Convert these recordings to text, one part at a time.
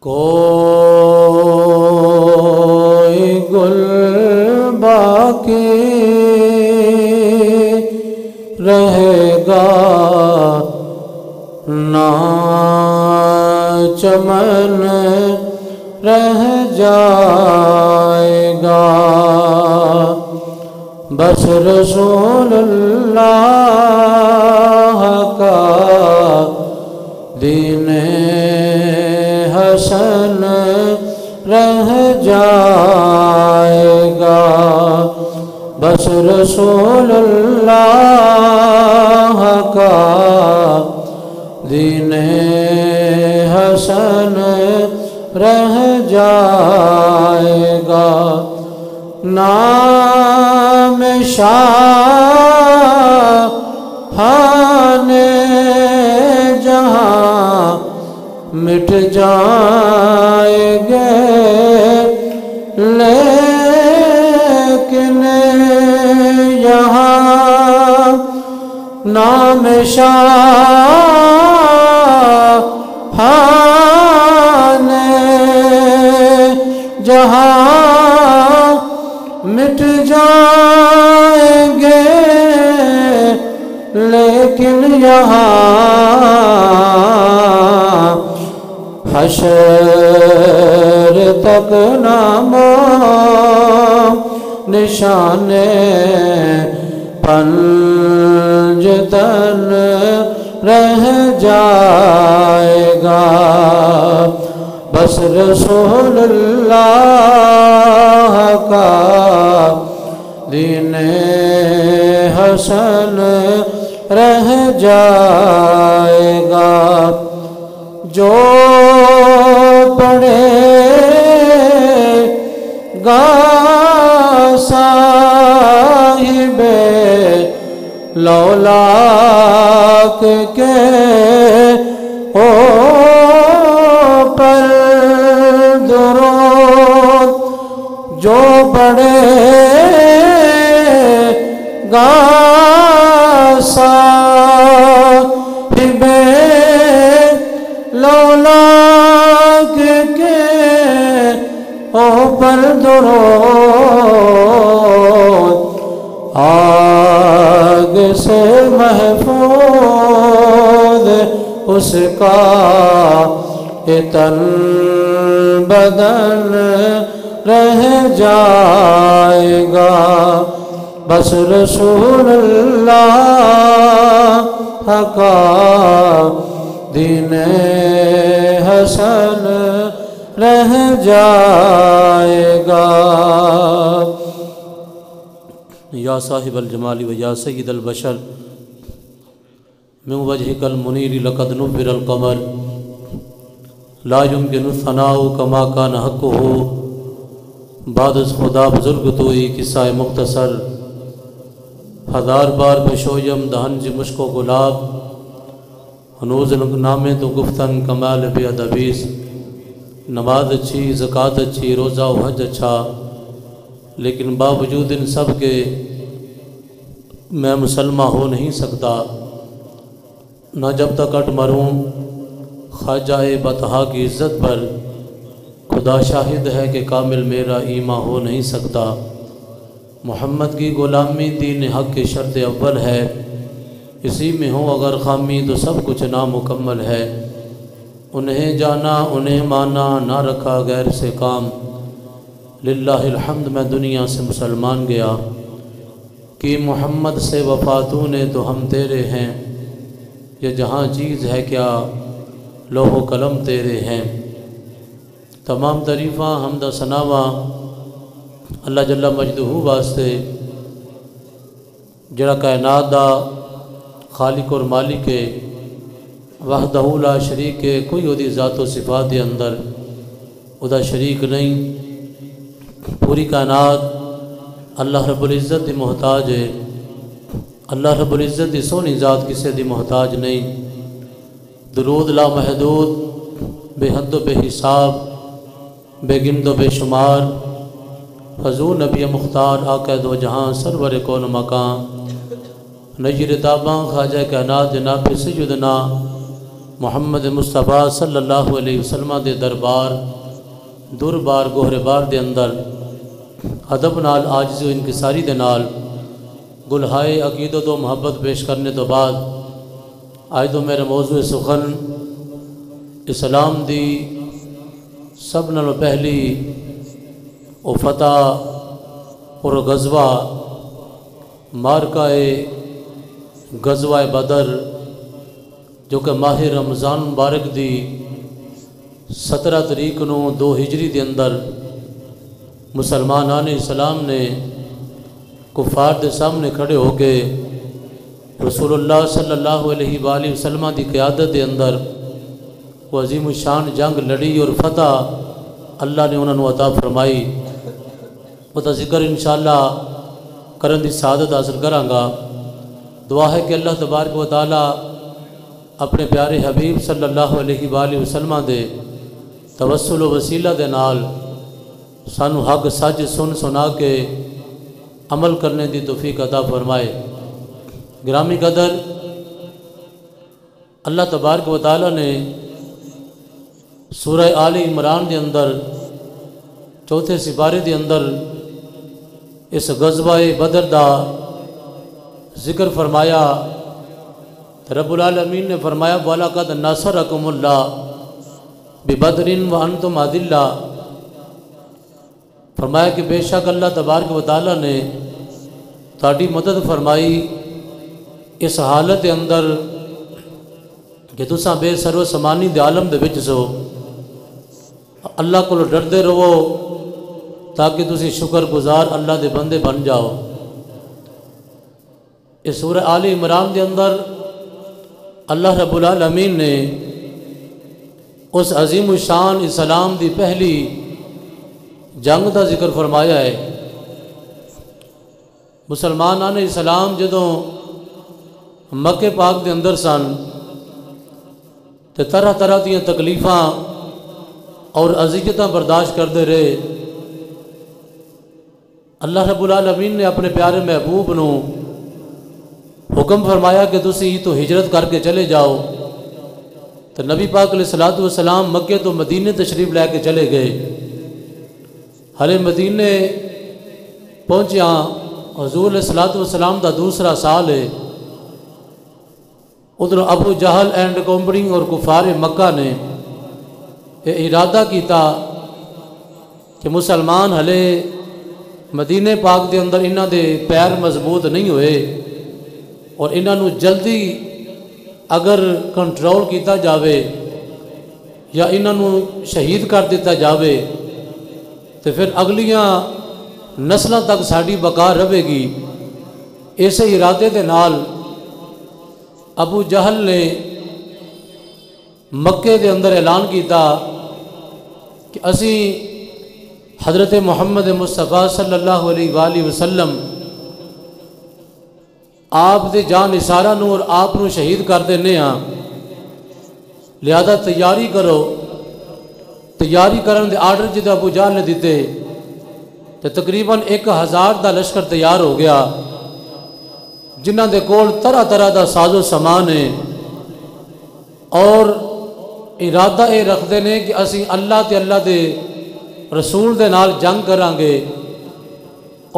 کوئی گل باقی رہے گا نہ چمن رہ جائے گا، بس رسول اللہ کا دین حسن رہ جائے گا، بس رسول اللہ کا دین حسن رہ جائے گا۔ نام شاہان جہاں مٹ جائیں گے، لیکن یہاں نام شاہان جہاں مٹ جائیں گے، لیکن یہاں حشر تک نام نشان پنجتن رہ جائے گا، بس رسول اللہ کا دین حسن رہ جائے گا۔ جو پڑھے گا صاحب لولاک کے اوپر درود، جو پڑھے گا صاحب لولاک کے اوپر درود، آگ سے محفوظ اس کا تن بدن رہ جائے گا، بس رسول اللہ کا دین حسن رہ جائے گا۔ یا صاحب الجمال و یا سید البشر من وجهك المنیر لقد نور القمر لا يمكن الثناء كما كان حقه بعد از خدا بزرگ توئی قصہ مختصر ہزار بار بشویم دہنج مشک و گلاب ہنوز نامے تو گفتن کمال بے ادبیس، نماز اچھی، زکوٰۃ اچھی، روزہ و حج اچھا، لیکن باوجود ان سب کے میں مسلمہ ہو نہیں سکتا، نہ جب تک اٹ مروں خواجہ بطحا کی عزت پر، خدا شاہد ہے کہ کامل میرا ایمان ہو نہیں سکتا۔ محمد کی غلامی دین حق کی شرط اول ہے، اسی میں ہو اگر خامی تو سب کچھ نامکمل ہے۔ انہیں جانا انہیں مانا، نہ رکھا غیر سے کام، للہ الحمد میں دنیا سے مسلمان گیا، کہ محمد سے وفاتوں نے تو ہم تیرے ہیں، یہ جہاں چیز ہے کیا لوح و قلم تیرے ہیں۔ تمام تعریفاں حمد و ثناواں اللہ جل مجدہ واسطے جڑا کائنات دا خالق اور مالک ہے، وحدہ لا شریک ہے، کوئی وہ دی ذات و صفات دے اندر وہ دا شریک نہیں، پوری کائنات اللہ رب العزت دی محتاج ہے، اللہ رب العزت دی سونی ذات کسے دی محتاج نہیں۔ درود لا محدود، بے حد و بے حساب، بے گند و بے شمار، حضور نبی مختار آقا دو جہاں سرور کون مکان، نجر تاباں خواجہ کائنات جناب سیدنا محمد مصطفیٰ صلی اللہ علیہ وسلم دے دربار دربار گوہربار دے اندر ادب نال عاجزی و انکساری دے نال گلہائے عقیدت و محبت پیش کرنے تو بعد آج تو میرا موضوع سخن اسلام دی سب نالوں پہلی او فتح اور غزوہ مارکہ غزوہ بدر جو کہ ماہ رمضان مبارک دی 17 تاریخ نو 2 ہجری دے اندر مسلمانان اسلام نے کفار دے سامنے کھڑے ہو کے رسول اللہ صلی اللہ علیہ وآلہ وسلم دی قیادت دے اندر وہ عظیم الشان جنگ لڑی اور فتح اللہ نے انہوں نے عطا فرمائی۔ وہ تا ذکر انشاءاللہ کرن دی سعادت حاصل کرانگا۔ دعا ہے کہ اللہ تبارک و تعالی اپنے پیارے حبیب صلی اللہ علیہ وآلہ وسلم دے توسل و وسیلہ دے نال سانو حق سچ سنا کے عمل کرنے دی توفیق عطا فرمائے۔ گرامی قدر، اللہ تبارک و تعالی نے سورہ آل عمران دے اندر 4 سپارے دے اندر اس غزوہ بدر دا ذکر فرمایا۔ رب العالمین نے فرمایا وَلَقَدْ نَصَرَكُمُ اللَّهُ بِبَدْرٍ وَأَنْتُمْ أَذِلَّةٌ، فرمایا کہ بے شک اللہ تبارک و تعالی نے تہاڈی مدد فرمائی اس حالت کے اندر کہ تساں بے سر و سمانی دے عالم دے وچ سو۔ اللہ کو ڈردے رہو تاکہ تسی شکر گزار اللہ دے بندے بن جاؤ۔ اس سورہ آل عمران دے اندر اللہ رب العالمین نے اس عظیم الشان اسلام دی پہلی جنگ دا ذکر فرمایا ہے۔ مسلمانان اسلام جدوں مکہ پاک دے اندر سن تے طرح طرح دیاں تکلیفاں اور اذیتاں برداشت کرتے رہے۔ اللہ رب العالمین نے اپنے پیارے محبوب نو حکم فرمایا کہ تسی تو ہجرت کر کے چلے جاؤ۔ تو نبی پاک علیہ الصلوۃ والسلام مکے تو مدینے تشریف لے کے چلے گئے۔ ہلے مدینے پہنچیاں حضور علیہ الصلوۃ والسلام دا دوسرا سال ہے۔ ادھر ابو جہل اینڈ کمپنی اور کفار مکہ نے یہ ارادہ کیتا کہ مسلمان ہلے مدینے پاک دے اندر انہاں دے پیر مضبوط نہیں ہوئے اور انہاں نو جلدی اگر کنٹرول کیتا جاوے یا انہاں نو شہید کر دیتا جاوے تو پھر اگلیاں نسلوں تک ساڑی بقا رہے گی۔ اسے ارادے دے نال ابو جہل نے مکے دے اندر اعلان کیتا کہ اسی حضرت محمد مصطفیٰ صلی اللہ علیہ وآلہ وسلم آپ دے جان نثارہ نو اور آپ نو شہید کر دینے ہاں، لہذا تیاری کرو۔ تیاری کرن دے آرڈر جدے ابو جہل نے دیتے تو تقریباً 1000 دا لشکر تیار ہو گیا، جنہاں دے کول طرح طرح دا ساز و سامان ہے اور ارادہ اے رکھ دینے کہ اسی اللہ تے اللہ دے رسول دے نال جنگ کران گے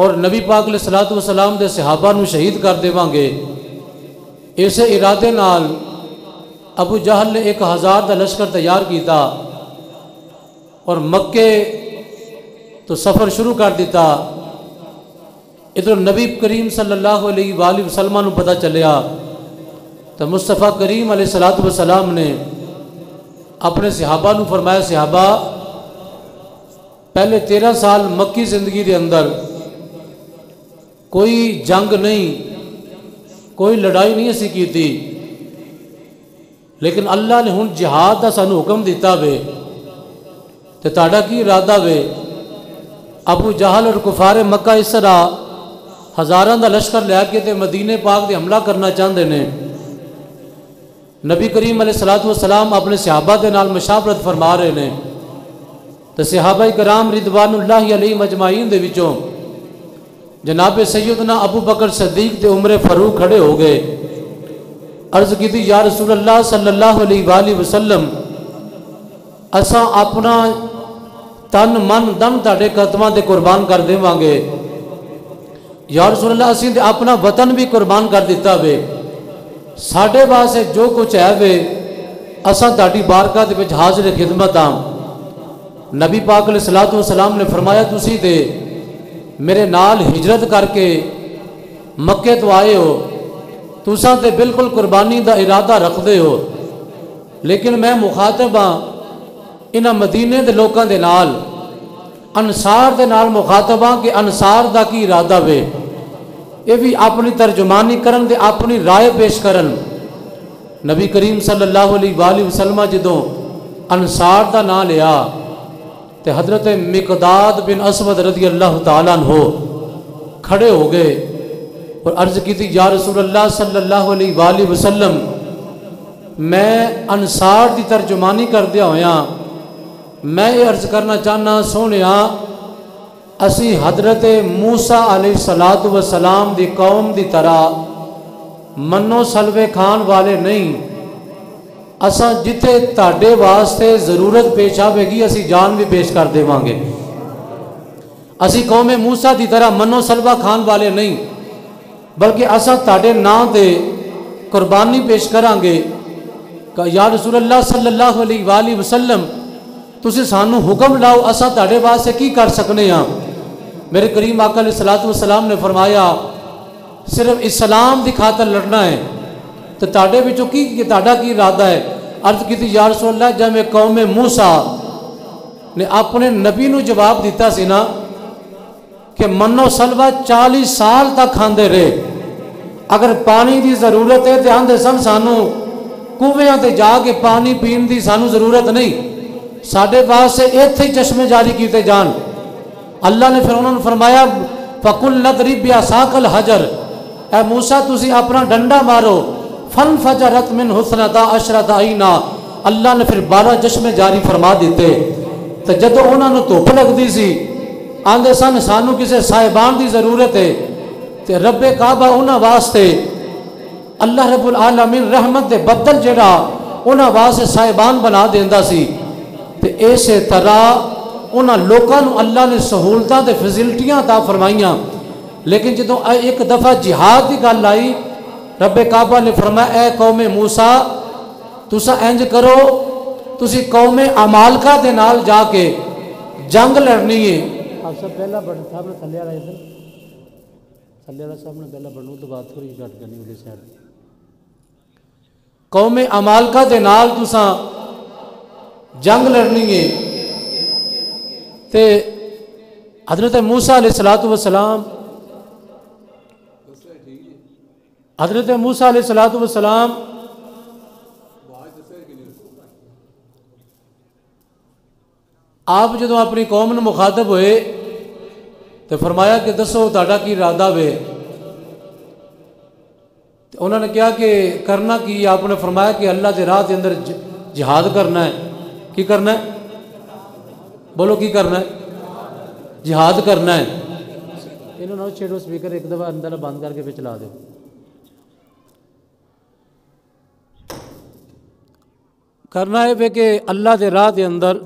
اور نبی پاک علیہ الصلوۃ والسلام دے صحابہ نو شہید کر دیواں گے۔ اسے ارادے نال ابو جہل نے 1000 دا لشکر تیار کیتا اور مکے تو سفر شروع کر دیتا۔ ادھر نبی کریم صلی اللہ علیہ وآلہ وسلم نو پتہ چلیا تو مصطفیٰ کریم علیہ الصلوۃ والسلام نے اپنے صحابہ نو فرمایا، صحابہ پہلے 13 سال مکی زندگی دے اندر کوئی جنگ نہیں، کوئی لڑائی نہیں اسی کی تھی، لیکن اللہ نے ہن جہاد دا سانو حکم دیتا وے تے تہاڈا کی ارادہ وے؟ ابو جہل اور کفار مکہ اس طرح ہزاراں دا لشکر لے کے تے مدینے پاک دے حملہ کرنا چاہتے ہیں۔ نبی کریم علیہ الصلوۃ والسلام اپنے صحابہ دے نال مشاورت فرما رہے ہیں تو صحابہ کرام رضوان اللہ علیہم اجمعین دے وچوں جناب سیدنا ابو بکر صدیق تے عمر فاروق کھڑے ہو گئے عرض کی تھی یا رسول اللہ صلی اللہ علیہ وآلہ وسلم اساں اپنا تن من دم تاڑے قدماں دے قربان کر دے وانگے. یا رسول اللہ اسی تے اپنا وطن بھی قربان کر دیتا وے, ساڑھے واسے جو کچھ ہے وے اساں تاڑی بارگاہ دے وچ حاضر خدمت ہاں. نبی پاک علیہ الصلوۃ والسلام نے فرمایا تسی تے میرے نال ہجرت کر کے مکے تو آئے ہو, تساں تے بالکل قربانی دا ارادہ رکھ دے ہو, لیکن میں مخاطب ہاں انہاں مدینے دے لوکاں دے نال, انصار دے نال مخاطب ہاں کہ انصار دا کی ارادہ وے. یہ بھی اپنی ترجمانی کرن دے اپنی رائے پیش کرن. نبی کریم صلی اللہ علیہ وآلہ وسلم جدوں انصار دا نام لیا تے حضرت مقداد بن اسود رضی اللہ تعالیٰ عنہ کھڑے ہو گئے اور عرض کی تھی یا رسول اللہ صلی اللہ علیہ وآلہ وسلم میں انصار دی ترجمانی کر دیا ہویا, میں یہ عرض کرنا چاہنا سونیا اسی حضرت موسیٰ علیہ السلام دی قوم دی طرح منو سلوے کھان والے نہیں. اساں جتھے تاڑے واسطے ضرورت پیش آوے گی اسی جان بھی پیش کر دے وانگے. اسی قوم موسیٰ دی طرح منو سلوہ کھان والے نہیں, بلکہ اساں تاڑے نام دے قربانی پیش کرانگے. کہ یا رسول اللہ صلی اللہ علیہ وآلہ وسلم تسی سانو حکم لاؤ اساں تاڑے واسطے کی کر سکنے ہاں. میرے کریم آقا علیہ الصلوۃ والسلام نے فرمایا صرف اسلام دی خاطر لڑنا ہے تو تاڑے وچوں کی تاڑا کی ارادہ ہے. عرض کی تھی یا رسول اللہ جب میں قوم موسیٰ نے اپنے نبی نو جواب دیتا سی نا کہ منو سلوہ 40 سال تک کھاندے رہے, اگر پانی دی ضرورت ہے تے آندے سن سانو کنویاں تے جا کے پانی پین دی سانو ضرورت نہیں, ساڑھے پاس سے ایتھے چشمے جاری کیتے جان. اللہ نے پھر انہوں نے فرمایا فَقُلْ نَضْرِبْ بِعَصَاكَ الْحَجَرَ, اے موسیٰ تسی اپنا ڈنڈا مارو. فَانْفَجَرَتْ مِنْ حُسْنَتَا عَشْرَةَ عَيْنًا, اللہ نے پھر 12 چشمے جاری فرما دیتے. تو جدو انہوں نے دھوپ لگ دی سی آندے سن سانو کسے صاحبان دی ضرورت ہے تے رب کعبہ انہاں واسطے اللہ رب العالمین رحمت دے بدل جڑا انہاں واسطے صاحبان بنا دیندا سی. تے ایسے طرح انہاں لوکاں نو اللہ نے سہولتاں تے فیسلٹیاں عطا فرمائیاں, لیکن جدوں ایک دفعہ جہاد دی گل آئی رب کعبہ نے فرمایا اے قوم موسیٰ تساں انج کرو تسی قوم عمالقہ دے نال جا کے جنگ لڑنی ہے. آپ سب پہلا بڑھن صاحب نے تھلے والا ادھر تھلے والا صاحب نے پہلا بڑھنوں تو بات تھوڑی گھٹ کرنی والی سائڈ. قوم عمالقہ دے نال تساں جنگ لڑنی ہے. تے حضرت موسیٰ علیہ السلام حضرت موسیٰ علیہ السلام آپ جدوں اپنی قوم نے مخاطب ہوئے تو فرمایا کہ دسو تاڑا کی ارادہ وے. انہوں نے کہا کہ کرنا کی, آپ نے فرمایا کہ اللہ دے راہ دے اندر جہاد کرنا ہے. کی کرنا ہے بولو کی کرنا ہے, جہاد کرنا ہے. انہوں نے چھیڑو سپیکر ایک دفعہ اندر بند کر کے پہ چلا دو. کرنا ہے کہ اللہ دے راہ دے اندر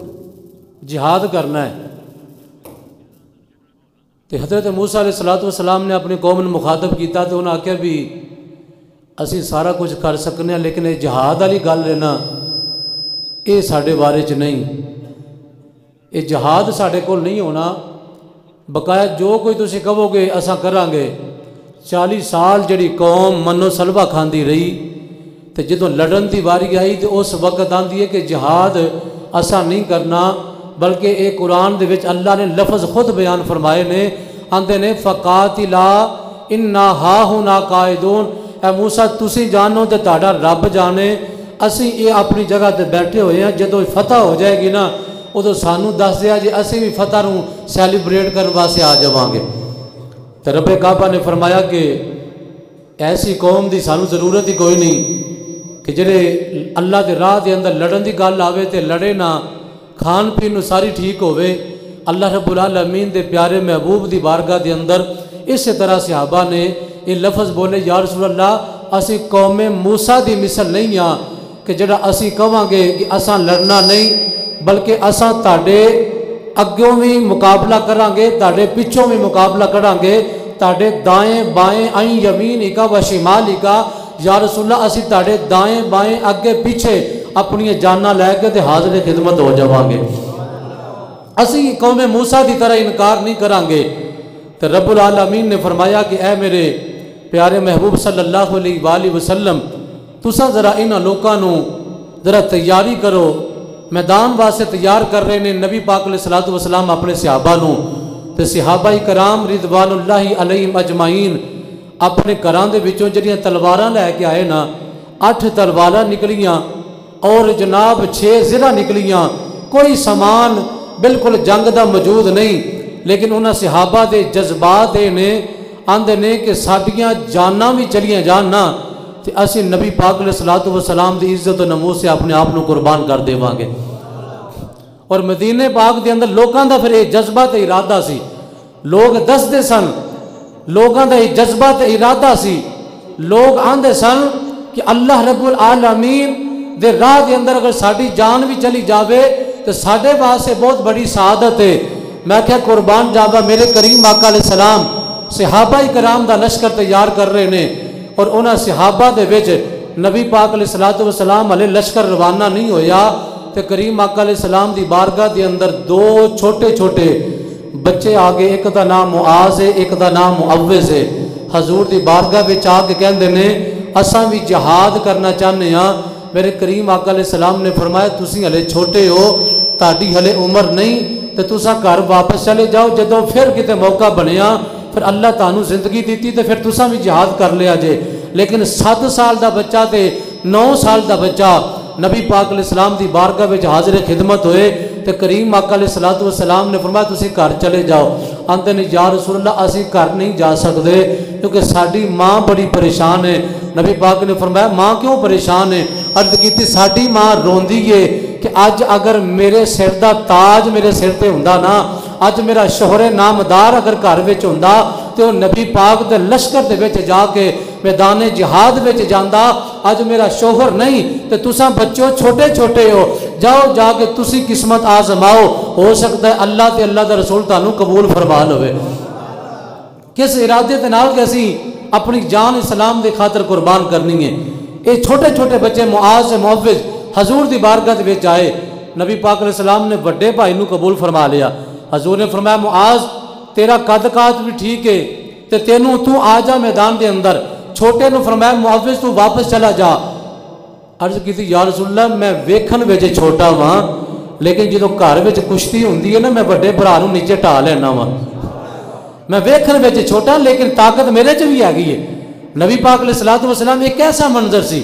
جہاد کرنا ہے. تو حضرت موسیٰ علیہ السلام نے اپنی قوم نے مخاطب کیتا تو انہوں نے آکھیا بھی اسی سارا کچھ کر سکنے ہیں لیکن یہ جہاد والی گل لینا یہ ساڑھے بارے چ نہیں, یہ جہاد ساڑھے کو نہیں ہونا. بقایا جو کوئی تسی کہو گے اساں کران گے. 40 سال جڑی قوم منو سلوہ کھاندی رہی تو جدوں لڑن دی واری آئی تو اس وقت آندی ہے کہ جہاد اساں نہیں کرنا, بلکہ ایک قرآن دے وچ اللہ نے لفظ خود بیان فرمائے نے, آندے نے فقاتلا انا ہاہنا قائدون. اے موسیٰ تسی جانو تے تہاڈا رب جانے, اسی یہ اپنی جگہ تے بیٹھے ہوئے ہیں, جدوں فتح ہو جائے گی نا ادو سانو دس دیا جی اسی بھی فتح نو سیلیبریٹ کرنے واسطے آ جاواں گے. تو رب کعبہ نے فرمایا کہ ایسی قوم دی سانو ضرورت ہی کوئی نہیں کہ جڑے اللہ دے راہ دے اندر لڑن دی گل آوے تے لڑے نہ, کھان پین نو ساری ٹھیک ہوئے. اللہ رب العالمین دے پیارے محبوب دی بارگاہ دے اندر اسی طرح صحابہ نے یہ لفظ بولے یا رسول اللہ اسی قوم موسیٰ دی مثل نہیں ہاں کہ جڑا اسی کہاں گے کہ اساں لڑنا نہیں، بلکہ اساں تاڑے اگوں بھی مقابلہ کریں گے، تاڑے پچھوں بھی مقابلہ کریں گے، تاڑے دائیں بائیں آئیں یمین کا و شمال کا، یا رسول اللہ اسی تاڑے دائیں بائیں اگے پیچھے اپنی جانہ لے کے تے حاضر خدمت ہو جاواں گے۔ اسی قوم موسیٰ دی طرح انکار نہیں کریں گے۔ تو رب العالمین نے فرمایا کہ اے میرے پیارے محبوب صلی اللہ علیہ وآلہ وسلم، تساں ذرا انہاں لوکاں نوں ذرا تیاری کرو، میدان واسطے تیار کر رہے نے نبی پاک علیہ الصلوۃ والسلام اپنے صحابہ نوں، تے صحابہ کرام رضوان اللہ علیہم اجمعین اپنے گھراں دے وچوں جڑیاں تلواراں لے کے آئے نا، 8 تلواراں نکلیاں اور جناب 6 زرہ نکلیاں، کوئی سامان بالکل جنگ دا موجود نہیں، لیکن انہاں صحابہ دے جذبات دے نے آندے نے کہ ساڈیاں جاناں بھی چلیاں جاننا تے اسی نبی پاک علیہ الصلوۃ والسلام دی عزت و نمو سے اپنے آپ نو قربان کر دیواں گے۔ اور مدینے پاک دے اندر لوکاں دا پھر یہ جذبہ تے ارادہ سی، لوگ دسدے سن، لوگاں دا یہ جذبہ تے ارادہ سی، لوگ آندے سن کہ اللہ رب العالمین دے راہ دے اندر اگر ساڈی جان بھی چلی جاوے تو ساڈے واسطے بہت بڑی سعادت ہے۔ میں کہا قربان جاوا میرے کریم آقا علیہ السلام صحابہ کرام دا لشکر تیار کر رہے نے، اور انہاں صحابہ دے وچ نبی پاک علیہ الصلوۃ والسلام علیہ لشکر روانہ نہیں ہویا تے کریم آقا علیہ السلام دی بارگاہ دے اندر 2 چھوٹے چھوٹے بچے آگے، ایک دا نام معاذ ہے، ایک دا نام معوذ ہے، حضور دی بارگاہ وچ آ کے کہندے نے اساں بھی جہاد کرنا چاہنے ہاں۔ میرے کریم آقا علیہ السلام نے فرمایا تسی ہلے چھوٹے ہو، تہاڈی ہلے عمر نہیں تے تساں گھر واپس چلے جاؤ، جدوں پھر کتے موقع بنیا پھر اللہ تانوں زندگی دیتی تے پھر تساں بھی جہاد کر لیا جے۔ لیکن 7 سال دا بچہ تے 9 سال دا بچہ نبی پاک علیہ السلام دی بارگاہ وچ حاضر خدمت ہوئے تے کریم آقا علیہ الصلوۃ والسلام نے فرمایا تسی گھر چلے جاؤ۔ آندے نے یا رسول اللہ اسی گھر نہیں جا سکتے کیونکہ ساڈی ماں بڑی پریشان ہے۔ نبی پاک نے فرمایا ماں کیوں پریشان ہے؟ عرض کیتی ساڈی ماں روندی ہے کہ اج اگر میرے سر دا تاج میرے سر تے ہوندا نا، اج میرا شوہر نامدار اگر گھر وچ ہوندا تے او نبی پاک دے لشکر دے وچ جا کے میدان جہاد وچ جاندا، اج میرا شوہر نہیں تے تساں بچوں چھوٹے چھوٹے ہو، جاؤ جا کے تسی قسمت آزماؤ، ہو سکتا ہے اللہ تے اللہ دا رسول تانوں قبول فرما لوے۔ کس ارادے دے نال کہ اسی اپنی جان اسلام دے خاطر قربان کرنی ہے۔ اے چھوٹے چھوٹے بچے معاذ سے معوذ حضور دی بارگاہ دے وچ آئے، نبی پاک علیہ السلام نے بڑے بھائی نو قبول فرما لیا۔ حضور نے فرمایا معاذ تیرا قد کات بھی ٹھیک ہے تے تینوں تو آ جا میدان دے اندر، چھوٹے نو فرمایا معوذ تو واپس چلا جا۔ عرض کی تھی یا رسول اللہ میں ویکھن وچ چھوٹا ہاں لیکن جدوں گھر وچ کشتی ہوندی ہے نا میں بڑے بھرا نوں نیچے ٹا لینا وا، میں ویکھن وچ چھوٹا لیکن طاقت میرے چ بھی ہے۔ نبی پاک علیہ الصلوۃ والسلام ایک ایسا منظر سی،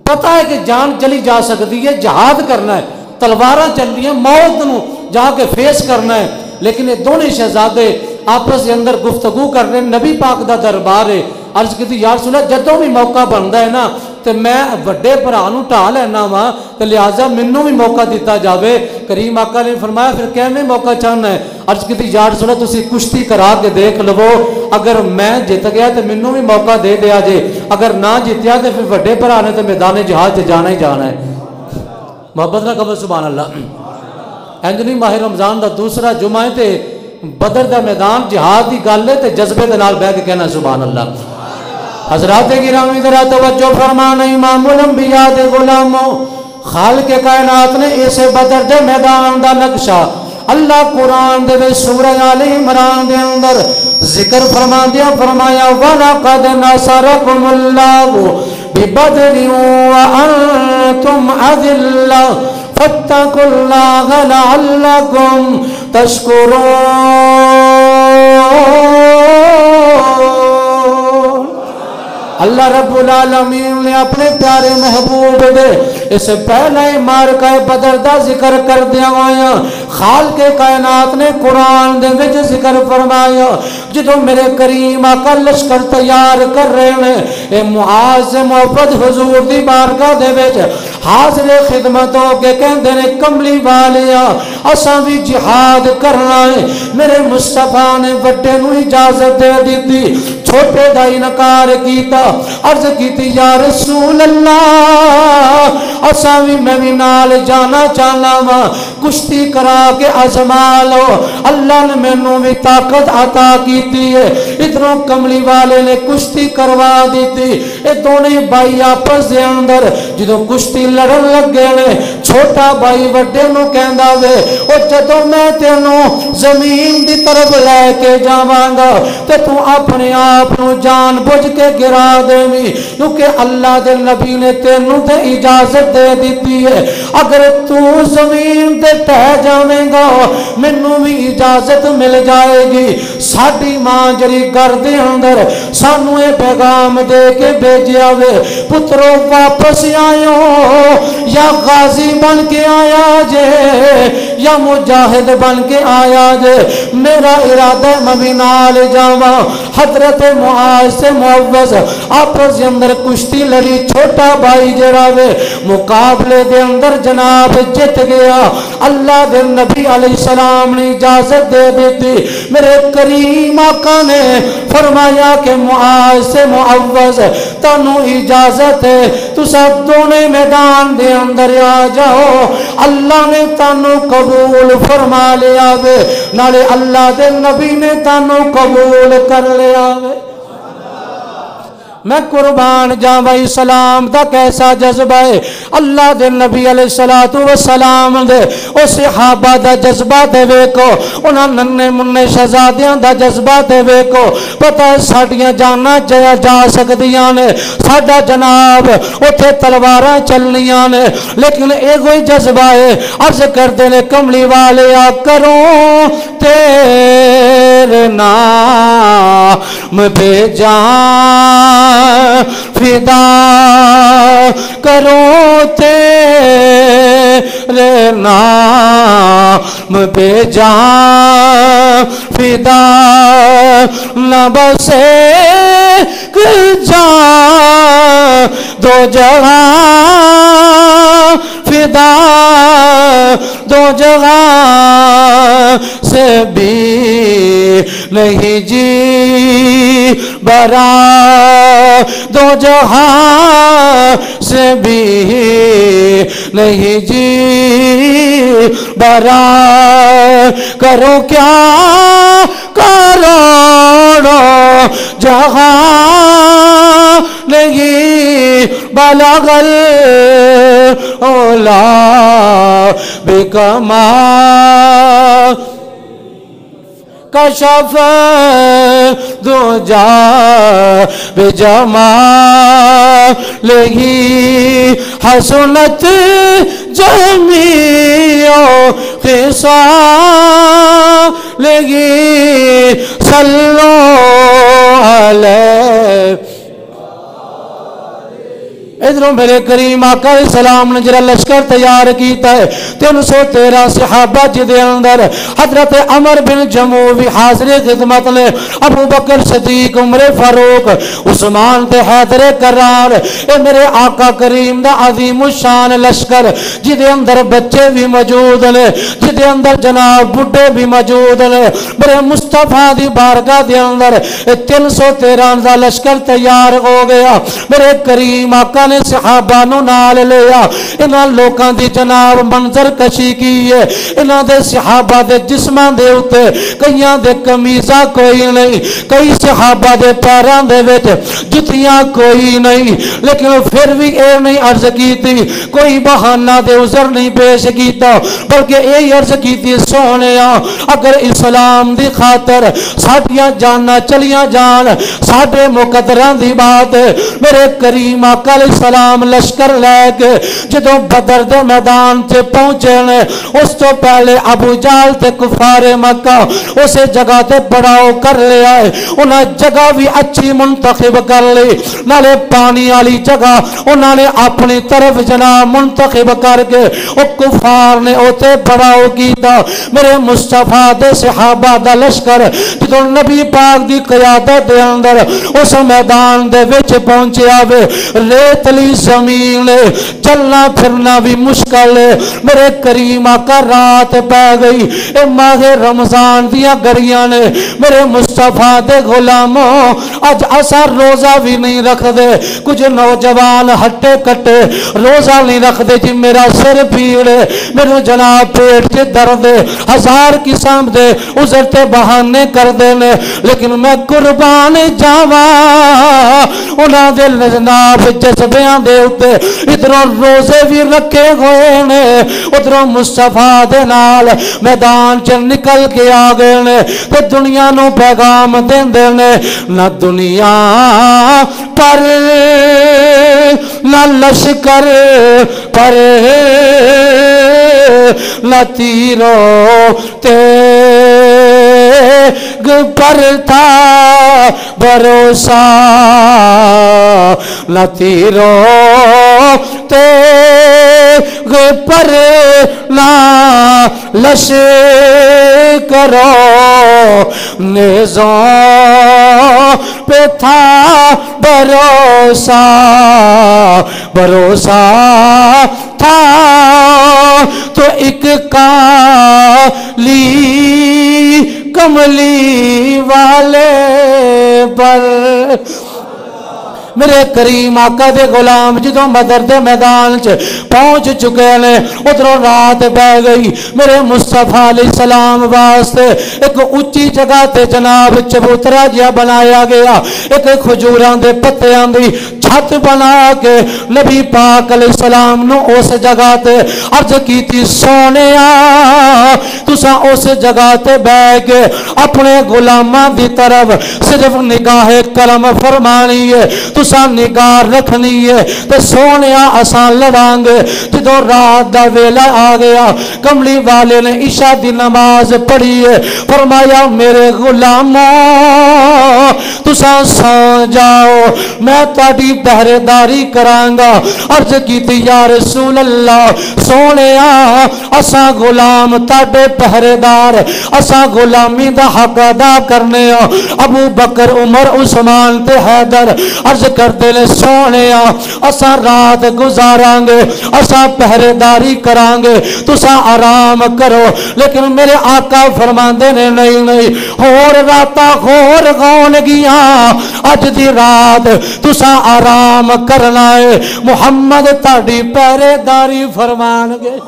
پتہ ہے کہ جان چلی جا سکتی ہے، جہاد کرنا ہے، تلواراں چل رہی ہیں، موت نو جا کے فیس کرنا ہے، لیکن یہ دونوں شہزادے آپس کے اندر گفتگو کر رہے ہیں، نبی پاک دا دربار ہے۔ عرض کی یا رسول اللہ جدوں بھی موقع بنتا ہے نا تو میں بڑے بھرا نوں ٹا لینا وا تو لہٰذا مینوں بھی موقع دیتا جاوے۔ کریم آقا نے فرمایا پھر کیویں موقع چاہنا ہے؟ عرض کی یا رسول اللہ تسی کشتی کرا کے دیکھ لو، اگر میں جیت گیا تو مینوں بھی موقع دے دیا جے، اگر نہ جیتیا تو پھر بڑے بھرا نے تو میدان جہاد سے جانا ہی جانا ہے۔ محبت نہ کہو سبحان اللہ۔ اینجنی ماہ رمضان دا دوسرا جمعہ ہے تے بدر دا میدان جہاد دی گل ہے تے جذبے دے نال بیٹھ کے کہنا سبحان اللہ۔ حضرات گرامی ذرا توجہ فرمانا، امام الانبیاء دے غلاموں، خالق کائنات نے اسے بدر دے میدان دا نقشہ اللہ قرآن دے سورہ آل عمران دے اندر ذکر فرما دیا، فرمایا وَلَقَدْ نَصَرَكُمُ اللَّهُ بِبَدْرٍ وَأَنْتُمْ أَذِلَّةٌ فَاتَّقُوا اللَّهَ لَعَلَّكُمْ تَشْكُرُونَ۔ اللہ رب العالمین نے اپنے پیارے محبوب دے اس پہلے معرکہ بدر دا ذکر کر دیا ہویا، خالق کائنات نے قرآن دے وچ ذکر فرمایا جدوں میرے کریم آقا لشکر تیار کر رہے ہیں، اے معاذ محبت حضور دی بارگاہ دے وچ حاضر خدمت ہو کے کہندے نے کملی والیا اساں بھی جہاد کرنا ہے۔ میرے مصطفیٰ نے بڑے نو اجازت دے دیتی، چھوٹے دا انکار کیتا، عرض کیتی یا رسول اللہ اساں بھی میں بھی نال جانا چاہنا وا، کشتی کرا کے آزما لو، اللہ نے مینوں بھی طاقت عطا کیتی ہے۔ ادھروں کملی والے نے کشتی کروا دیتی، اے دونوں بھائی آپس دے اندر جدوں کشتی لڑن لگے نے، چھوٹا بھائی وڈے نو کہندا وے او جدوں میں تینوں زمین دی طرف لے کے جاواں گا تے تو اپنے آپ نو جان بوجھ کے گرا دیویں، کیونکہ اللہ دے نبی نے تینوں تے اجازت دے دیتی ہے، اگر تو زمین تے ٹہ جاویں گا مینوں بھی اجازت مل جائے گی۔ ساڈی ماں جڑی گھر دے اندر سانوں اے پیغام دے کے بھیجیا وے پترو واپس آئیو، یا غازی بن کے آیا جے یا مجاہد بن کے آیا جے، میرا ارادہ میں بھی نال جاواں۔ حضرت معاذ سے معوذ آپس دے اندر کشتی لڑی، چھوٹا بھائی جڑا وے مقابلے دے اندر جناب جت گیا۔ اللہ دے نبی علیہ السلام نے اجازت دے دیتی، میرے کریم آقا نے فرمایا کہ معاذ سے معوذ تانوں اجازت ہے تساں دونوں میدان دے اندر آ جاؤ، اللہ نے تانوں قبول فرما لیا وے، نالے اللہ دے نبی نے تانوں قبول کر لیا وے۔ میں قربان جاواں اسلام دا کیسا جذبہ ہے، اللہ دے نبی علیہ الصلوۃ والسلام دے او صحابہ دا جذبہ تے ویکھو، انہاں ننے منے شہزادیاں دا جذبہ تے ویکھو، پتہ ہے ساڈیاں جاناں جا سکدیاں نے، ساڈا جناب اوتھے تلواراں چلنیاں نے، لیکن اے کوئی جذبہ ہے۔ عرض کردے نے کملی والے آ کروں تیرے نام پہ جان فدا کرو تیرے نام پہ جان فدا، نہ بس ایک جان دو جہاں فدا، دو جہاں سے بھی نہیں جی برا، دو جہاں سے بھی نہیں جی برا، کرو کیا کروڑوں جہاں نہیں بلغل اولا بکما کشف دو جا بجمالہ حسنت جمیع خصالہ صلو علیہ۔ ادھروں میرے کریم آقا علیہ السلام نے جرا لشکر تیار کیتا ہے، 313 صحابہ جدے اندر حضرت عمر بن جموع بھی حاضر خدمت نے، ابو بکر صدیق، عمر فاروق، عثمان تے حیدر کرار، اے میرے آقا کریم دا عظیم الشان لشکر جدے اندر بچے بھی موجود نے، جدے اندر جناب بڈھے بھی موجود نے، میرے مصطفیٰ دی بارگاہ دے اندر 313 دا لشکر تیار ہو گیا۔ میرے کریم آقا نے صحابہ نو نال لیا، انہاں لوکاں دی جناب منظر کشی کی ہے، انہاں دے صحابہ دے جسماں دے اوتے کئیاں دے قمیضاں کوئی نہیں، کئی صحابہ دے پیراں دے وچ جتیاں کوئی نہیں، لیکن پھر بھی اے نہیں عرض کیتی، کوئی بہانہ دے عذر نہیں پیش کیتا، بلکہ اے عرض کیتی سونیا اگر اسلام دی خاطر ساڈیاں جاناں چلیاں جان ساڈے مقدراں دی بات ہے۔ میرے کریم آقا علیہ السلام لشکر لے کے جدوں بدر دے میدان تے پہنچے نے، اس تو پہلے ابو جہل تے کفار مکہ اسے جگہ تے پڑاؤ کر لیا ہے، انہاں جگہ بھی اچھی منتخب کر لی، نالے پانی والی جگہ انہاں نے اپنی طرف جناب منتخب کر کے او کفار نے اوتے پڑاؤ کیتا۔ میرے مصطفیٰ دے صحابہ دا لشکر جدوں نبی پاک دی قیادت دے اندر اس میدان دے وچ پہنچیا وے، ریت پتلی زمین ہے، چلنا پھرنا بھی مشکل ہے۔ میرے کریم آقا رات پہ گئی، اے ماہ رمضان دیا گھڑیاں نے، میرے مصطفیٰ دے غلاموں اج اسا روزہ بھی نہیں رکھ دے۔ کچھ نوجوان ہٹے کٹے روزہ نہیں رکھ دے جی میرا سر پیڑے، میرے جناب پیٹ کے درد، ہزار قسم دے عذر تے بہانے کر دینے، لیکن میں قربان جاواں انہاں دے جناب جذبیاں دے اوتے ادھروں روزے بھی رکھے ہوئے نے، ادھروں مصطفیٰ دے نال میدان چ نکل کے آ گئے نے تے دنیا نو پیغام دیندے نے، نہ دنیا پر نہ لشکر پر نہ تیروں تیغ پر تھا بھروسہ، نہ تیروں تیغ پر نہ لشکروں نیزوں پہ تھا بھروسہ، بھروسہ تھا تو ایک کالی کملی والے پر۔ میرے کریم آقا دے غلام جدوں بدر دے میدان چ پہنچ چکے نے، ادھروں رات بہ گئی، میرے مصطفیٰ علیہ السلام واسطے ایک اونچی جگہ تے جناب چبوترا جہا بنایا گیا، ایک کھجوراں دے پتیاں دی چھت بنا کے نبی پاک علیہ السلام نو اس جگہ تے عرض کیتی سونیا تساں اس جگہ تے بیٹھ کے اپنے غلاماں دی طرف صرف نگاہ کرم فرمانی ہے، تساں نگاہ رکھنی ہے تے سونیا اساں لڑاں گے۔ جدوں رات دا ویلا آ گیا کملی والے نے عشاء دی نماز پڑھی ہے، فرمایا میرے غلاموں تساں سو جاؤ میں تہاڈی پہرے داری کراں گا۔ عرض کیتی یا رسول اللہ سونیا اساں غلام تہاڈے پہرے دار، اساں غلامی دا حق ادا کرنے ہاں۔ ابو بکر عمر عثمان تے حیدر عرض کرتے نے سونیا اساں رات گزاراں گے، اساں پہرے داری کراں گے، تساں آرام کرو۔ لیکن میرے آقا فرماندے نے نہیں نہیں ہور راتاں ہور گون گیاں، اج دی رات تساں آرام کرنا ہے، محمد تہاڈی پہرے داری فرمان گے۔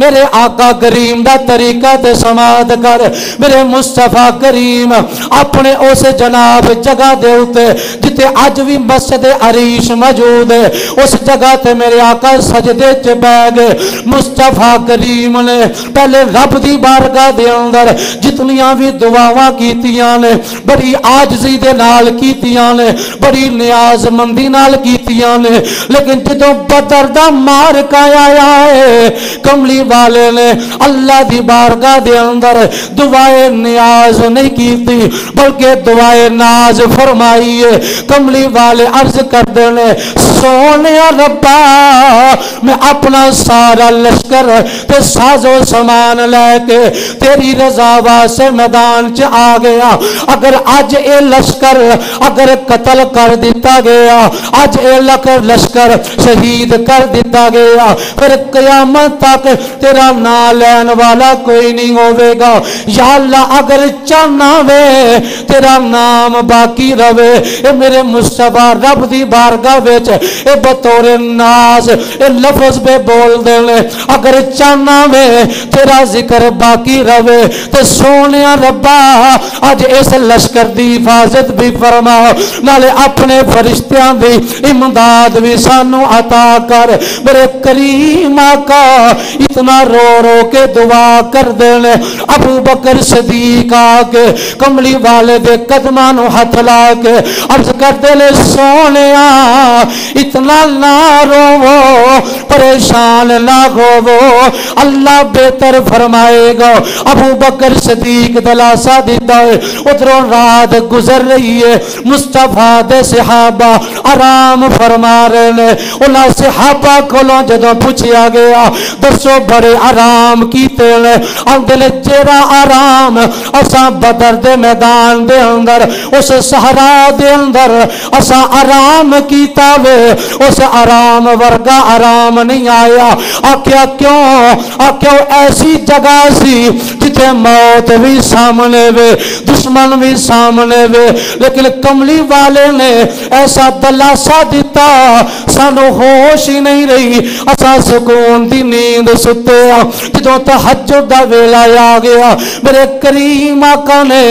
میرے آقا کریم دا طریقہ تے سماعت کر، میرے مصطفیٰ کریم اپنے اس جناب جگہ دے ہوتے جتے اج بھی مسجد عریش موجود ہے، اس جگہ تے میرے آقا سجدے چ بیٹھ گئے۔ مصطفیٰ کریم نے پہلے رب دی بارگاہ دے اندر جتنیاں بھی دعاواں کیتیاں نے بڑی عاجزی دے نال کیتیاں نے، بڑی نیاز مندی نال کیتیاں نے، لیکن جدوں بدر دا مارکا آیا ہے کملی والے نے اللہ دی بارگاہ دے اندر دعائے نیاز نہیں کیتی بلکہ دعائے ناز فرمائی ہے۔ کملی والے عرض کردے نے سونیا ربا میں اپنا سارا لشکر تے ساز و سامان لے کے تیری رضا واسطے میدان چ آ گیا، اگر اج اے لشکر اگر قتل کر دیتا گیا، اج اے لشکر شہید کر دیتا گیا، پھر قیامت تک تیرا نام لین والا کوئی نہیں ہوئے گا۔ یا اللہ اگر چاہنا وے تیرا نام باقی رہے، اے میرے مصطفیٰ رب دی بارگاہ وچ اے بطور ناز اے لفظ بے بول دینے، اگر چاہنا وے تیرا ذکر باقی رہے تے سونیا ربا اج اس لشکر دی حفاظت بھی فرما، نالے اپنے فرشتیاں دی امداد بھی سانو عطا کر۔ میرے کریم آقا اتنا رو رو کے دعا کر دینے، ابو بکر صدیق آکے کملی والے دے قدماں نو ہاتھ لا کے عرض کر دینے سونیا اتنا نہ رو پریشان نہ ہوو، اللہ بہتر فرمائے گا۔ ابو بکر صدیق دلاسا دیتا ہے، ادھروں رات گزر رہی ہے، مصطفیٰ دے صحابہ آرام فرما رہے نے۔ انہاں صحابہ کولوں جدوں پوچھیا گیا دسو بڑے آرام کیتے نے، آندے نے جیڑا آرام اساں بدر دے میدان دے اندر اس صحرا دے اندر اساں آرام کیتا وے، اس آرام ورگا آرام نہیں آیا۔ آکھیا کیوں؟ آکھیا ایسی جگہ سی جتھے موت بھی سامنے وے، دشمن بھی سامنے وے، لیکن کملی والے نے ایسا دلاسا دیتا سانو ہوش ہی نہیں رہی، اساں سکون دی نیند ستے جدوں تہجد دا ویلا آ گیا، میرے کریم آقا نے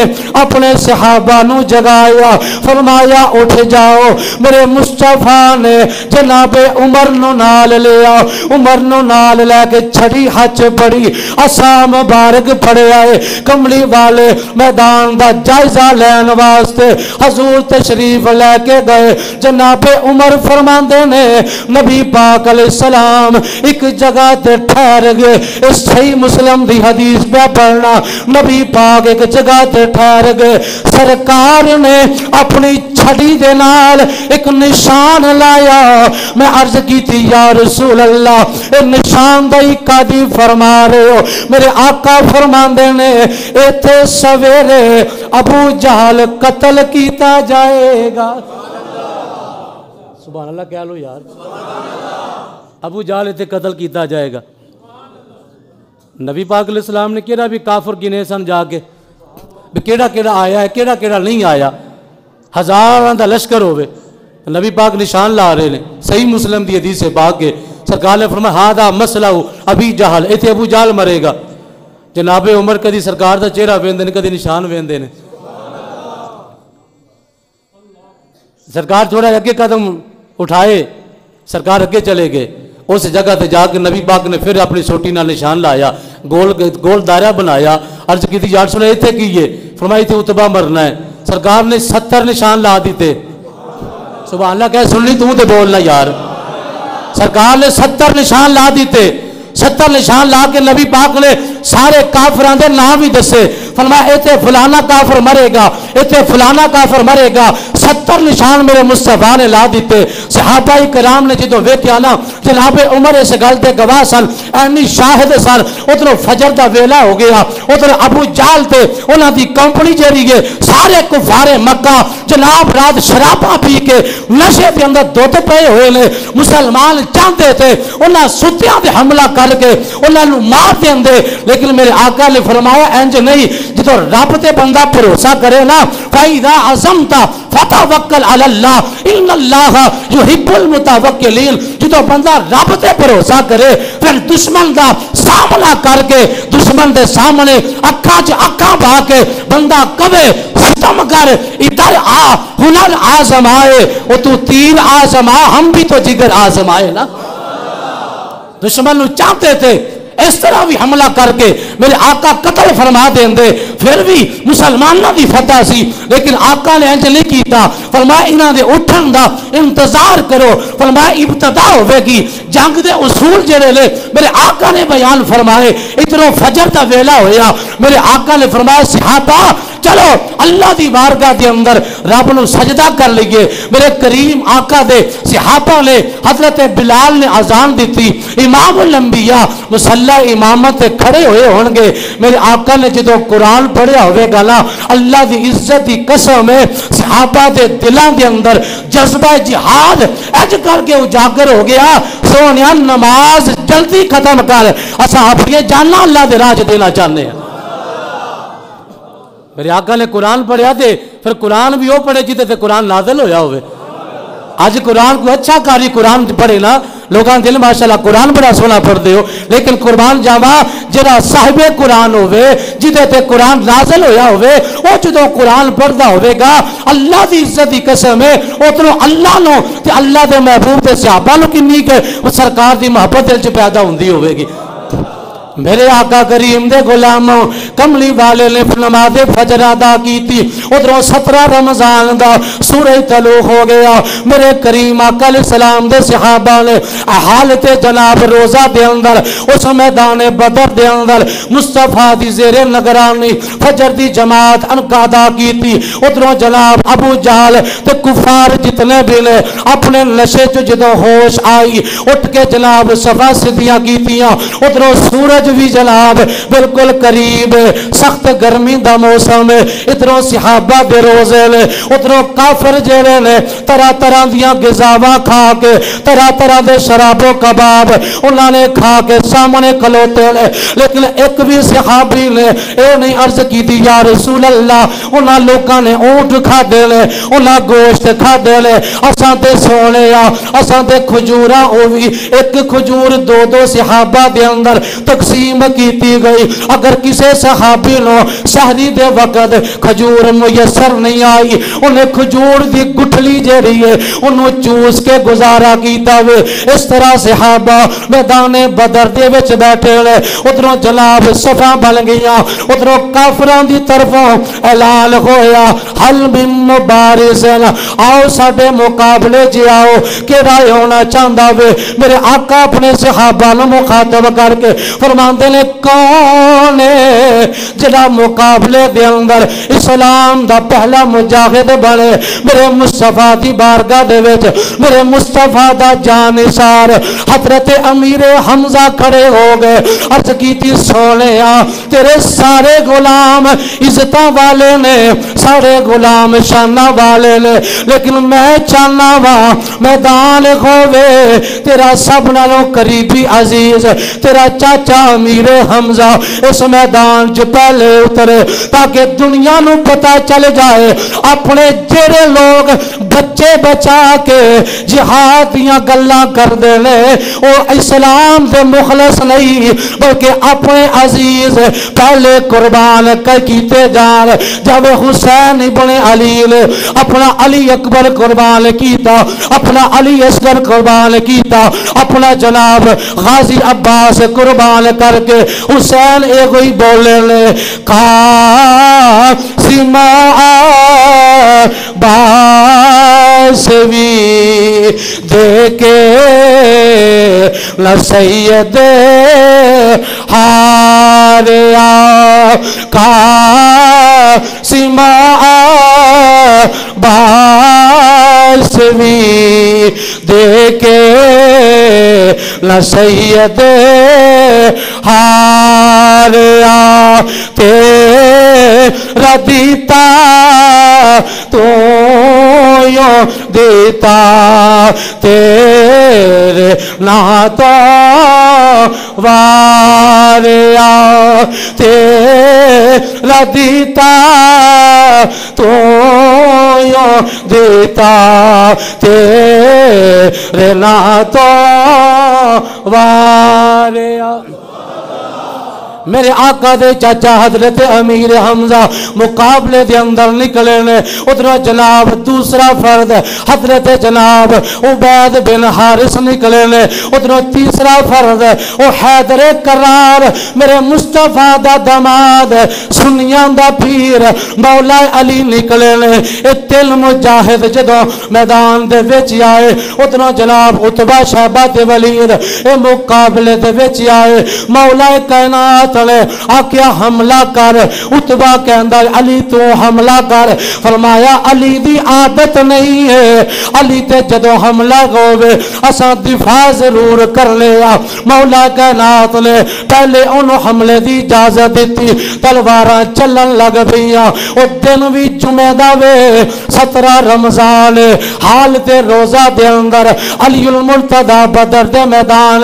اپنے صحابہ نو جگایا، فرمایا اٹھ جاؤ۔ میرے مصطفیٰ نے جناب عمر نو نال لیا، عمر نو نال لے کے چھڑی ہچ پڑی، اسا مبارک پڑے آئے، کملی والے میدان دا جائزہ لین واسطے حضور تشریف لے کے گئے۔ جناب عمر فرماندے نے نبی پاک علیہ السلام ایک جگہ تے ٹھہر گئے، اس صحیح مسلم دی حدیث پہ پڑھنا، نبی پاک ایک جگہ تے ٹھہر گئے، سرکار نے اپنی چھڑی دے نال ایک نشان لایا۔ میں عرض کی تھی یا رسول اللہ اے نشان دائی قادی فرما رہے ہو؟ میرے آقا فرماندے نے ایتھے سویرے ابو جہل قتل کیتا جائے گا۔ سبحان اللہ کہہ لو یار، ابو جہل ایتھے قتل کیتا جائے گا۔ نبی پاک علیہ السلام نے کیڑا بھی کافر گنے سن جا کے کیڑا کیڑا آیا ہے کیڑا کیڑا نہیں آیا، ہزاراں دا لشکر ہوئے، نبی پاک نشان لا رہے ہیں۔ صحیح مسلم دی حدیث سے پاک کے سرکار نے فرمایا ہادا مسئلہ ابی جہل، ایتھے ابو جہل مرے گا۔ جناب عمر کدی سرکار دا چہرہ ویندے نے، کدی نشان ویندے نے۔ سرکار تھوڑا اگے قدم اٹھائے، سرکار اگے چلے گئے، اس جگہ تے جا کے نبی پاک نے پھر اپنی سوٹی نال نشان لایا، گول دائرہ بنایا، عرض کی تھی یا رسول اللہ ایتھے کیے؟ فرمائی تھی اتبا مرنا ہے۔ سرکار نے 70 نشان لا دیتے۔ سبحان اللہ کہہ سن لی تو تے بولنا یار، سرکار نے 70 نشان لا دیتے، 70 نشان لا کے نبی پاک نے سارے کافران دے نام بھی دسے، فرمایا ایتھے فلانا کافر مرے گا، ایتھے فلانا کافر مرے گا۔ 70 نشان میرے مصطفیٰ نے لا دیتے۔ صحابہ کرام نے جدو ویکھیا نا جناب عمر اس گل دے گواہ سن، اینی شاہد سن، ادھر فجر دا ویلا ہو گیا، ادھر ابو جہل تے انہاں دی کمپنی جیڑی ہے سارے کفار مکہ جناب رات شراباں پی کے نشے دے اندر دھت پے ہوئے نے۔ مسلمان چاہتے تھے انہاں ستیاں تے حملہ کر کے انہاں نو مار دیندے، لیکن میرے آقا نے فرمایا انج نہیں، جدو رب تے بندہ بھروسہ کرے نا فَإِذَا عَزَمْتَ فَتَوَكَّلْ عَلَى اللَّهِ إِنَّ اللَّهَ يُحِبُّ الْمُتَوَكِّلِينَ۔ جدو بندہ رب تے بھروسہ کرے پھر دشمن دا سامنا کر کے دشمن دے سامنے اکھاں چ اکھاں با کے بندہ کہے ختم کر ادھر آ، ہنر آزمائے، او تو تیر آزما ہم بھی تو جگر آزمائے نا۔ دشمن نو چاہتے تھے اس طرح بھی حملہ کر کے میرے آقا قتل فرما دیں دے، پھر بھی مسلمانوں دی فتح سی، لیکن آقا نے انج نہیں کیتا۔ فرمایا انہاں دے اٹھن دا انتظار کرو، فرمایا ابتدا ہوے گی جنگ دے اصول جڑے نے میرے آقا نے بیان فرمائے۔ ادھروں فجر دا ویلا ہویا، میرے آقا نے فرمایا صحابہ چلو اللہ دی بارگاہ دے اندر رب نو سجدہ کر لئیے۔ میرے کریم آقا دے صحابہ نے حضرت بلال نے اذان دیتی، امام الانبیاء مصلی امامت کھڑے ہوئے ہونگے، میرے آقا نے جدو قرآن پڑھیا ہوئے گالا اللہ دی عزت دی قسم ہے صحابہ دے دلان دے اندر جذبہ جہاد اج کر کے اجاگر ہو گیا۔ سونیا نماز جلدی ختم کر، اسا اپنی جانا اللہ دے راج دینا چاہنے ہیں۔ میرے آقا نے قرآن پڑھیا تھے، پھر قرآن بھی وہ پڑھے جیتے تھے قرآن نازل ہویا ہوئے۔ آج قرآن کو اچھا کاری قرآن پڑھے نا لوگاں دل ماشاءاللہ قرآن بڑا سونا پڑھ دے ہو، لیکن قربان جاوا جڑا صاحب قرآن ہوئے جیتے تے قرآن نازل ہویا ہوئے وہ جدو قرآن پڑھدا ہوئے گا اللہ دی عزت دی قسم ہے اتنو اللہ نو تے اللہ دے محبوب تے صحابہ نو کنی کہ وہ سرکار دی محبت دل چ پیدا ہوندی ہوئے گی۔ میرے آقا کریم دے غلاموں کملی والے نے نماز فجر ادا کی تھی ادھروں 17 رمضان دا سورج طلوع ہو گیا میرے کریم آقا علیہ السلام دے صحابہ نے حالت جناب روزہ دے اندر اس میدان بدر دے اندر مصطفیٰ دی زیر نگرانی فجر دی جماعت انقا ادا کی تھی ادھروں جناب ابو جہل تے کفار جتنے بھی نے اپنے نشے چ جدوں ہوش آئی اٹھ کے جناب صفا سدیاں کیتیاں ادھروں سورج بھی جناب بالکل قریب سخت گرمی دا موسم ہے ادھروں صحابہ دے روزے نے ادھروں کافر جڑے نے طرح طرح دیاں غذاواں کھا کے طرح طرح دے شراب و کباب انہاں نے کھا کے سامنے کھلوتے نے لیکن ایک بھی صحابی نے اے نہیں عرض کی دی یا رسول اللہ انہاں لوکاں نے اونٹ کھا دے لے انہاں گوشت کھا دے لے اساں تے سونے اساں تے کھجوراں ہووی ایک کھجور دو دو صحابہ دے اندر تقسیم کیتی گئی اگر کسی صحابی نو سحری دے وقت کھجور میسر نہیں آئی انہیں کھجور دی گٹھلی جڑی ہے انہوں چوس کے گزارا کیتا وے اس طرح صحابہ میدان بدر دے وچ بیٹھے لے ادھروں جناب صفاں بن گیا ادھروں کافران دی طرفوں اعلان ہویا حل من مبارزن آؤ ساڈے مقابلے جی آؤ کیڑا ہونا چاہندا وے میرے آقا اپنے صحابہ نو مخاطب کر کے فرماندے نے کون ہے جڑا مقابلے دے اندر اسلام دا پہلا مجاہد بنے میرے مصطفیٰ دی بارگاہ دے وچ میرے مصطفیٰ دا جانثار حضرت امیر حمزہ کھڑے ہو گئے عرض کیتی سونیا تیرے سارے غلام عزتاں والے نے سارے غلام شانہ والے نے لیکن میں چاہنا وا میدان ہووے تیرا سب نالوں قریبی عزیز تیرا چاچا امیر حمزہ اس میدان جو پہلے اترے تاکہ دنیا نو پتہ چل جائے اپنے جڑے لوگ بچے بچا کے جہاد دیاں گلاں کر دے لے او اسلام دے مخلص نہیں بلکہ اپنے عزیز پہلے قربان کر کیتے جان جب حسین ابن علی نے اپنا علی اکبر قربان کیتا اپنا علی اصغر قربان کیتا اپنا جناب غازی عباس قربان کر کے حسین ایک ہی بولے لے قاسم باسوی دیکھے نہ سید ہاریا قاسم باسوی دیکھے نہ سید ہاریا تیرا دیتا تو یوں دیتا تیرے ناتا واریا تیرا دیتا تو یوں دیتا تیرے ناتا واریا میرے آقا دے چاچا حضرت امیر حمزہ مقابلے دے اندر نکلے نے ادھر جناب دوسرا فرد حضرت جناب عبید بن حارث نکلے نے ادھر تیسرا فرد او حیدر کرار میرے مصطفیٰ دا دماد سنیان دا پیر مولا علی نکلے نے تل مجاہد جدو میدان دے وچ آئے ادھر جناب عتبہ شہبہ دے ولید مقابلے دے وچ آئے مولا کائنات نے آکیا حملہ کر عتبہ کے اندر علی تو حملہ کر فرمایا علی دی عادت نہیں ہے علی تے جدو حملہ ہوئے اساں دفاع ضرور کر لیا مولا کائنات نے پہلے انہوں حملے دی اجازت دیتی تلواراں چلن لگ بھیا او دن بھی جمعہ دا وے 17 رمضان حالت روزہ دے اندر علی المرتضی بدر دے میدان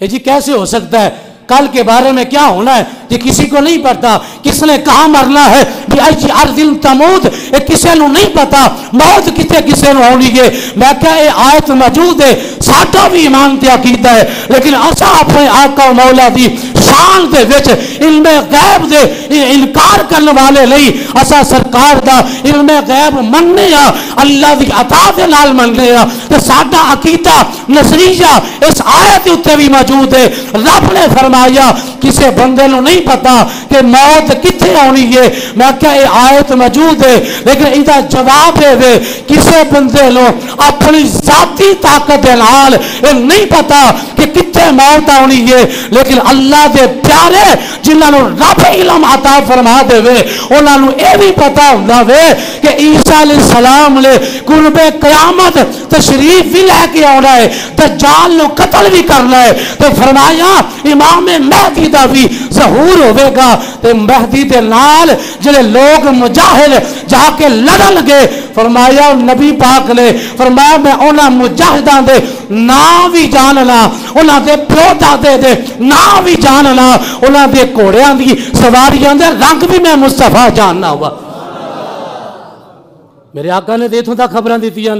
یہ جی کیسے ہو سکتا ہے؟ کل کے بارے میں کیا ہونا ہے یہ کسی کو نہیں پتا. کس نے کہاں مرنا ہے بھی ایسی ارض تموت یہ کسی نو نہیں پتا. موت کتے کسی نو ہونی ہے. میں کہا یہ آیت موجود ہے ساڈا بھی ایمان تے عقیدہ ہے لیکن اسا اپنے آقا و مولا دی شان دے وچ علم غیب دے انکار کرنے والے نہیں. اسا سرکار دا علم غیب مننے ہاں اللہ دی عطا دے نال مننے ہاں تے ساڈا عقیدہ نظریہ اس آیت تے بھی موجود ہے. رب نے فرمایا کسی بندے نو نہیں پتا کہ موت کتنے آنی ہے. میں کہا یہ آیت موجود ہے لیکن ایدہ جواب ہے کسی بندے نو اپنی ذاتی طاقت نال یہ نہیں پتا کہ کتنے موت آنی ہے لیکن اللہ دے پیارے جنہاں نو رب علم عطا فرما دے وے انہاں نو اے بھی پتا ہوندا وے کہ عیسیٰ علیہ السلام نے قرب قیامت تشریف بھی لے کے آنا ہے دجال نو قتل بھی کرنا ہے. تو فرمایا امام مہدی دا بھی ظہور ہوئے گا تے مہدی دے نال جلے لوگ مجاہد جا کے لڑن لگے. فرمایا نبی پاک نے فرمایا میں انہاں مجاہدان دے نام بھی جاننا انہاں دے پیو دادے دے نام بھی جاننا انہاں دے گھوڑیاں دی سواریاں دے رنگ بھی میں مصطفیٰ جاننا ہوا. میرے آقا نے دیتوں تک خبریں دیتی ہیں.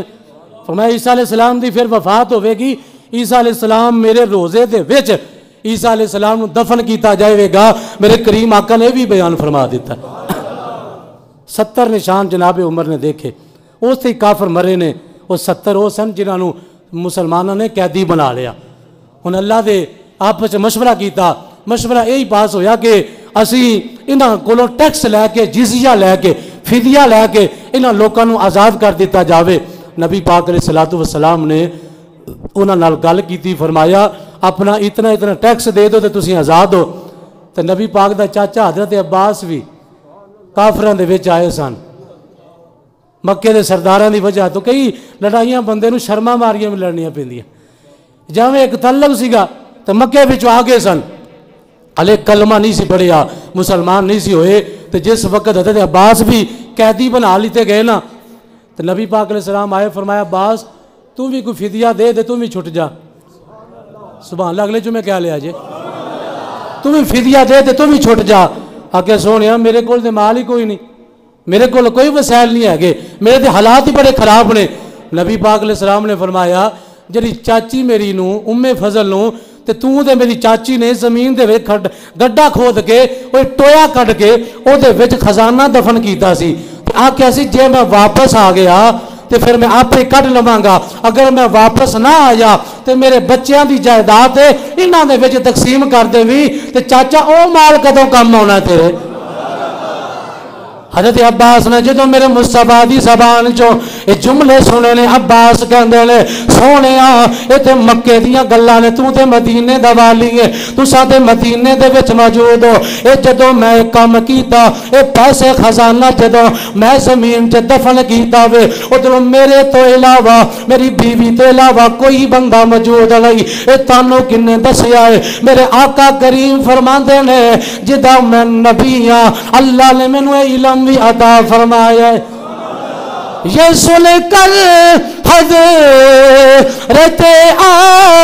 فرمایا عیسیٰ علیہ السلام دی پھر وفات ہوئے گی. عیسیٰ علیہ السلام میرے روزے دے وچ عیسیٰ علیہ السلام نو دفن کیتا جائے گا. میرے کریم آقا نے بھی بیان فرما دیتا. 70 نشان جناب عمر نے دیکھے اس سے کافر مرے نے. وہ 70 وہ سن جنہاں نو مسلمانوں نے قیدی بنا لیا. ہن اللہ دے آپس مشورہ کیتا. مشورہ یہی پاس ہویا کہ اسی انہاں کولوں ٹیکس لے کے جزیہ لے کے فدیہ لے کے انہاں لوکاں نو آزاد کر دیتا جاوے. نبی پاک علیہ الصلوۃ والسلام نے انہاں نال گل کیتی. فرمایا اپنا اتنا ٹیکس دے دو تے تسی آزاد ہو. تے نبی پاک دا چاچا حضرت عباس بھی کافراں دے وچ آئے سن مکے دے سرداراں دی وجہ تو کئی لڑائیاں بندے نو شرما ماریاں بھی لڑنیاں پیندیاں. جاویں ایک تعلق سیگا تے مکے وچ آ گئے سن ہلے کلمہ نہیں سی پڑھیا مسلمان نہیں سی ہوئے. تے جس وقت حضرت عباس بھی قیدی بنا لیتے گئے نا تو نبی پاک علیہ السلام آئے. فرمایا عباس تو بھی کوئی فدیہ دے دے تو بھی چھٹ جا. سبحان اللہ. اگلے جمعے کیا لے آجے تو بھی فدیہ دے دے تو بھی چھٹ جا. آکے سونیا میرے کول دے مال ہی کوئی نہیں میرے کول کوئی وسائل نہیں ہے گے میرے دے حالات ہی بڑے خراب نے. نبی پاک علیہ السلام نے فرمایا جڑی چاچی میری نو ام فضل نو تے تو دے میری چاچی نے زمین دے وچ گڈھا کھود کے او ٹویا کڈ کے او دے وچ خزانہ دفن کیتا سی. آکھیا سی جے میں واپس آ گیا تے پھر میں آپ ہی کڈ لواں گا. اگر میں واپس نہ آیا تے میرے بچیاں دی جائیداد انہاں دے وچ تقسیم کر دے وی تے چاچا او مال کدوں کم ہونا تیرے. حضرت عباس نے جدوں میرے مصطفیٰ دی زبان چوں یہ جملے سنے نے عباس کہندے نے سونیا اے تے مکے دیاں گلاں نے تو تے مدینے دا والی ہے تو ساڈے مدینے دے وچ موجود ہو. اے جدوں میں کام کیتا اے پیسے خزانہ جدوں میں زمین تے دفن کیتا وے ادھروں میرے تو علاوہ میری بیوی تو علاوہ کوئی بندہ موجود نہیں. اے تانوں کنے دسیا ہے میرے آقا کریم فرماندے نے جدا میں نبی ہاں اللہ نے مینوں علم بھی عطا فرمایا ہے. یہ سن کر حضرت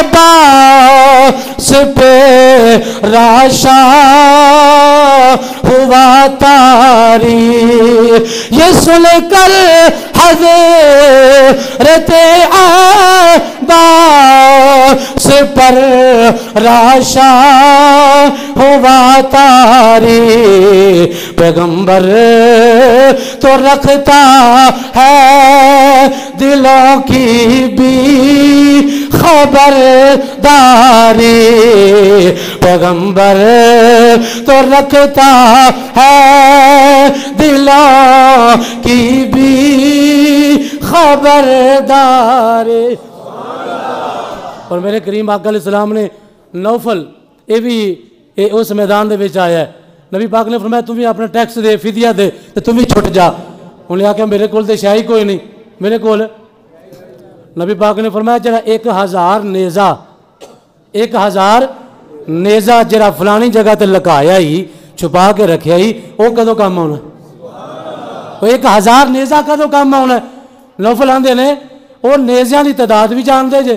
عباس پہ راشا ہوا تاری. یہ سن کر حضرت عباس پر راشا ہوا تاری. پیغمبر تو رکھتا ہے دلوں کی بھی خبرداری. پیغمبر تو رکھتا ہے دلوں کی بھی خبرداری. اور میرے کریم آقا علیہ السلام نے نوفل یہ بھی اس میدان دے وچ آیا ہے. نبی پاک نے فرمایا تم بھی اپنا ٹیکس دے فدیہ دے تو تم بھی چھٹ جا. انہیں آکھا میرے کول تے شاہی کوئی نہیں میرے کول. نبی پاک نے فرمایا جڑا 1000 نیزہ جڑا فلانی جگہ تے لکایا ہی چھپا کے رکھیا ہی وہ کدوں کام ہونا. وہ 1000 نیزہ کدوں کام ہونا. نوفل آندے نے وہ نیزیاں دی تعداد بھی جان دے جے